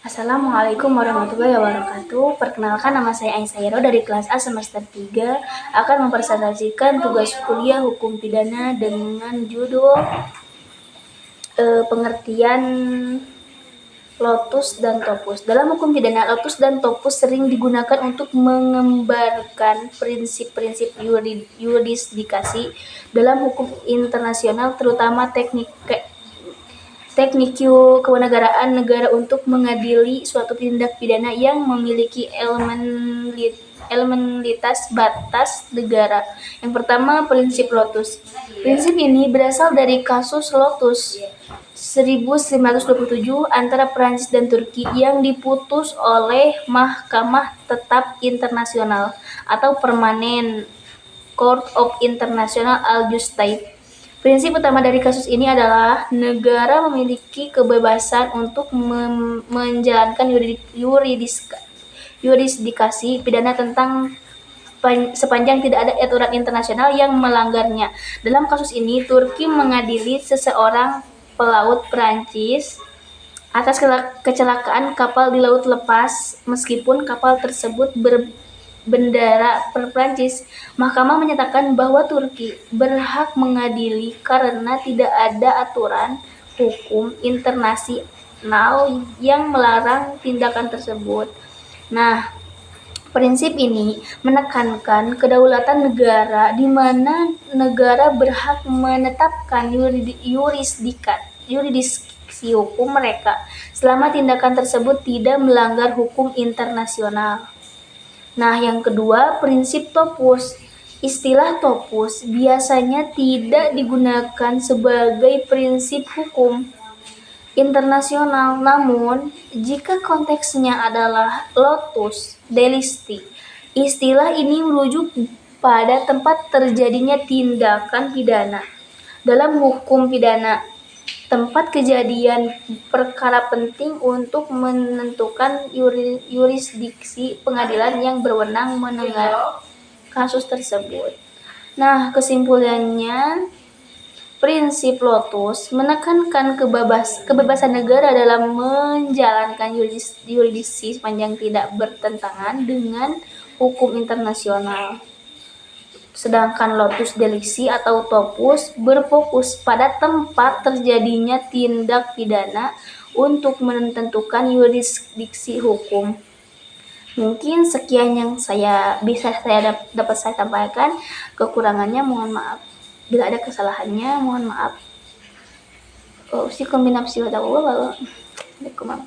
Assalamualaikum warahmatullahi wabarakatuh. Perkenalkan, nama saya Aisyah dari kelas A semester 3 akan mempresentasikan tugas kuliah hukum pidana dengan judul pengertian lotus dan topus. Dalam hukum pidana, lotus dan topus sering digunakan untuk menggambarkan prinsip-prinsip yurisdikasi dalam hukum internasional, terutama teknik kewarganegaraan negara untuk mengadili suatu tindak pidana yang memiliki elementalitas batas negara. Yang pertama, prinsip lotus. Prinsip ini berasal dari kasus Lotus 1927 antara Prancis dan Turki yang diputus oleh Mahkamah Tetap Internasional atau Permanent Court of International Al-Justice. Prinsip utama dari kasus ini adalah negara memiliki kebebasan untuk menjalankan yurisdikasi pidana tentang sepanjang tidak ada aturan internasional yang melanggarnya. Dalam kasus ini, Turki mengadili seseorang pelaut Prancis atas kecelakaan kapal di laut lepas meskipun kapal tersebut berbendera Prancis. Mahkamah menyatakan bahwa Turki berhak mengadili karena tidak ada aturan hukum internasional yang melarang tindakan tersebut. Nah, prinsip ini menekankan kedaulatan negara di mana negara berhak menetapkan yurisdiksi hukum mereka selama tindakan tersebut tidak melanggar hukum internasional. Nah, yang kedua, prinsip topus. Istilah topus biasanya tidak digunakan sebagai prinsip hukum internasional, namun jika konteksnya adalah lotus delicti, istilah ini merujuk pada tempat terjadinya tindakan pidana. Dalam hukum pidana, tempat kejadian perkara penting untuk menentukan yurisdiksi pengadilan yang berwenang menangani kasus tersebut. Nah, kesimpulannya, prinsip lotus menekankan kebebasan negara dalam menjalankan yurisdiksi sepanjang tidak bertentangan dengan hukum internasional. Sedangkan lotus delicti atau topus berfokus pada tempat terjadinya tindak pidana untuk menentukan yurisdiksi hukum. Mungkin sekian yang dapat saya sampaikan. Kekurangannya mohon maaf. Bila ada kesalahannya, mohon maaf. Usikum binafsi wa taqwa. Waalaikumsalam.